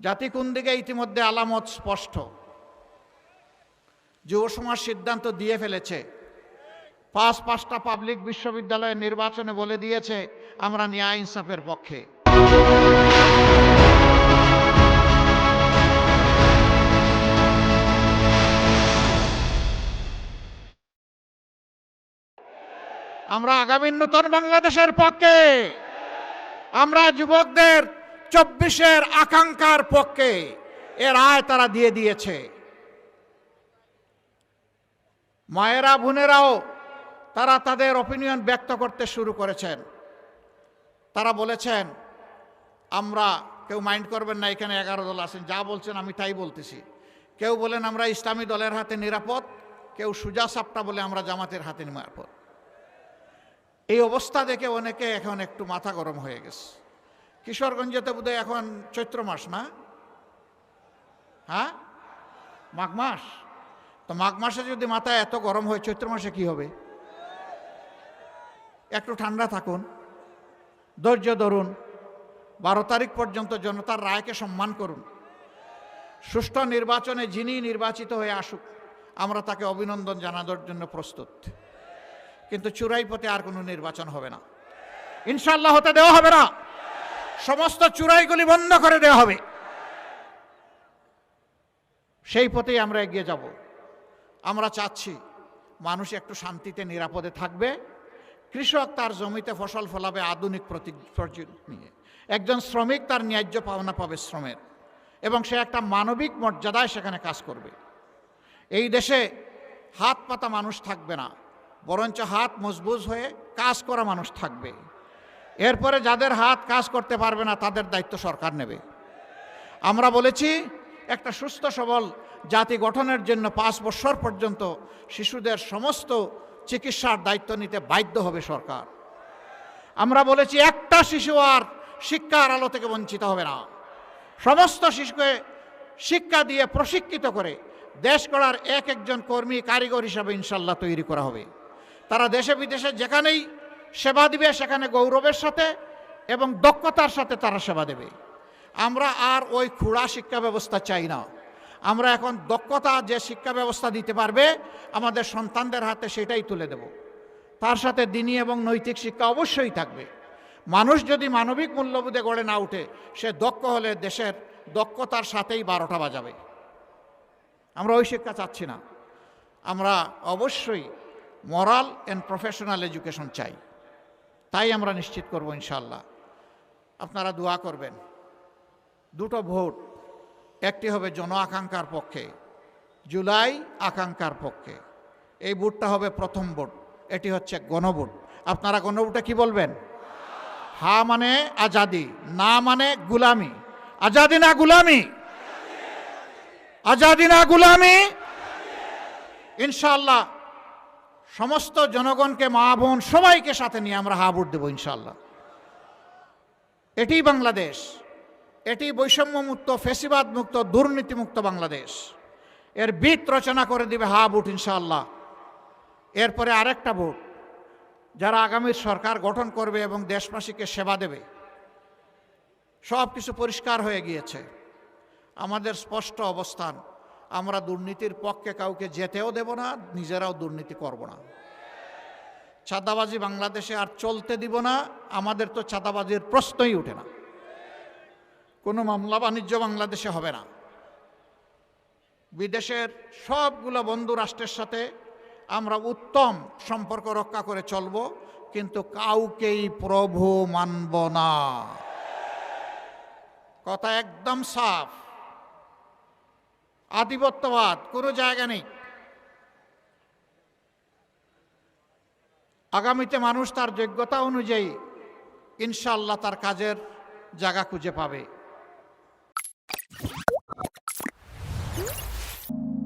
জাতি কোন দিকে ইতিমধ্যে আলামত স্পষ্ট। যুব সমাজ সিদ্ধান্ত দিয়ে ফেলেছে, পাঁচটা পাবলিক বিশ্ববিদ্যালয়ের নির্বাচনে বলে দিয়েছে আমরা ন্যায় ইনসাফের পক্ষে। আমরা আগামী নতুন বাংলাদেশের পক্ষে, আমরা যুবকদের 24-এর আকাঙ্ক্ষার পক্ষে। এর রায় তারা দিয়ে দিয়েছে। মায়েরা বোনেরাও তারা তাদের অপিনিয়ন ব্যক্ত করতে শুরু করেছেন। তারা বলেছেন আমরা, কেউ মাইন্ড করবেন না, এখানে 11 দল আছেন, যা বলছেন আমি তাই বলতেছি। কেউ বলেন আমরা ইসলামী দলের হাতে নিরাপদ, কেউ সুজা সাপটা বলে আমরা জামাতের হাতে নিরাপদ। এই অবস্থা দেখে অনেকে এখন একটু মাথা গরম হয়ে গেছে। কিশোরগঞ্জেতে বোধহয় এখন চৈত্র মাস না, হ্যাঁ মাঘ মাস, তো মাঘ মাসে যদি মাথা এত গরম হয়, চৈত্র মাসে কি হবে? একটু ঠান্ডা থাকুন, ধৈর্য ধরুন, 12 তারিখ পর্যন্ত জনতার রায়কে সম্মান করুন। সুষ্ঠু নির্বাচনে যিনি নির্বাচিত হয়ে আসুক, আমরা তাকে অভিনন্দন জানানোর জন্য প্রস্তুত। কিন্তু চূড়াই পথে আর কোনো নির্বাচন হবে না, ইনশাআল্লাহ হতে দেওয়া হবে না। সমস্ত চূড়াইগুলি বন্ধ করে দেওয়া হবে। সেই পথেই আমরা এগিয়ে যাব। আমরা চাচ্ছি মানুষ একটু শান্তিতে নিরাপদে থাকবে। কৃষক তার জমিতে ফসল ফলাবে আধুনিক প্রযুক্তি নিয়ে। একজন শ্রমিক তার ন্যায্য পাওনা পাবে শ্রমের, এবং সে একটা মানবিক মর্যাদায় সেখানে কাজ করবে। এই দেশে হাত পাতা মানুষ থাকবে না, বরঞ্চ হাত মজবুত হয়ে কাজ করা মানুষ থাকবে। এরপরে যাদের হাত কাজ করতে পারবে না তাদের দায়িত্ব সরকার নেবে। আমরা বলেছি একটা সুস্থ সবল জাতি গঠনের জন্য 5 বছর পর্যন্ত শিশুদের সমস্ত চিকিৎসার দায়িত্ব নিতে বাধ্য হবে সরকার। আমরা বলেছি একটা শিশু আর শিক্ষার আলো থেকে বঞ্চিত হবে না। সমস্ত শিশুকে শিক্ষা দিয়ে প্রশিক্ষিত করে দেশ গড়ার একজন কর্মী কারিগর হিসাবে ইনশাল্লাহ তৈরি করা হবে। তারা দেশে বিদেশে যেখানেই সেবা দিবে সেখানে গৌরবের সাথে এবং দক্ষতার সাথে তারা সেবা দেবে। আমরা আর ওই খুঁড়া শিক্ষা ব্যবস্থা চাই না। আমরা এখন দক্ষতা যে শিক্ষা ব্যবস্থা দিতে পারবে আমাদের সন্তানদের হাতে সেটাই তুলে দেব। তার সাথে দ্বীনি এবং নৈতিক শিক্ষা অবশ্যই থাকবে। মানুষ যদি মানবিক মূল্যবোধে গড়ে না উঠে, সে দক্ষ হলে দেশের দক্ষতার সাথেই 12টা বাজাবে। আমরা ওই শিক্ষা চাচ্ছি না। আমরা অবশ্যই মোরাল অ্যান্ড প্রফেশনাল এডুকেশন চাই। তাই আমরা নিশ্চিত করব ইনশাআল্লাহ। আপনারা দোয়া করবেন। 2টো ভোট, একটি হবে জন আকাঙ্ক্ষার পক্ষে, জুলাই আকাঙ্ক্ষার পক্ষে। এই ভোটটা হবে প্রথম ভোট, এটি হচ্ছে গণভোট। আপনারা গণভোটে কি বলবেন? হা মানে আজাদি, না মানে গুলামি। আজাদি না গুলামি, আজাদি না গুলামি। ইনশাআল্লাহ সমস্ত জনগণকে, মা বোন সবাইকে সাথে নিয়ে আমরা হা ভোট দেব ইনশাআল্লাহ। এটি বাংলাদেশ, এটি বৈষম্য মুক্ত, ফ্যাসিবাদ মুক্ত, দুর্নীতি মুক্ত বাংলাদেশ। এর ভিত রচনা করে দিবে হা ভোট ইনশাআল্লাহ। এরপরে আরেকটা ভোট, যারা আগামীর সরকার গঠন করবে এবং দেশবাসীকে সেবা দেবে। সব কিছু পরিষ্কার হয়ে গিয়েছে। আমাদের স্পষ্ট অবস্থান, আমরা দুর্নীতির পক্ষে কাউকে যেতেও দেব না, নিজেরাও দুর্নীতি করব না। চাঁদাবাজি বাংলাদেশে আর চলতে দিব না। আমাদের তো চাঁদাবাজির প্রশ্নই ওঠে না। কোনো মামলা বাণিজ্য বাংলাদেশে হবে না। বিদেশের সবগুলো বন্ধু রাষ্ট্রের সাথে আমরা উত্তম সম্পর্ক রক্ষা করে চলব, কিন্তু কাউকেই প্রভু মানব না। কথা একদম সাফ। আধিপত্যবাদ কোনো জায়গা নেই। আগামীতে মানুষ তার যোগ্যতা অনুযায়ী ইনশাআল্লাহ তার কাজের জায়গা খুঁজে পাবে।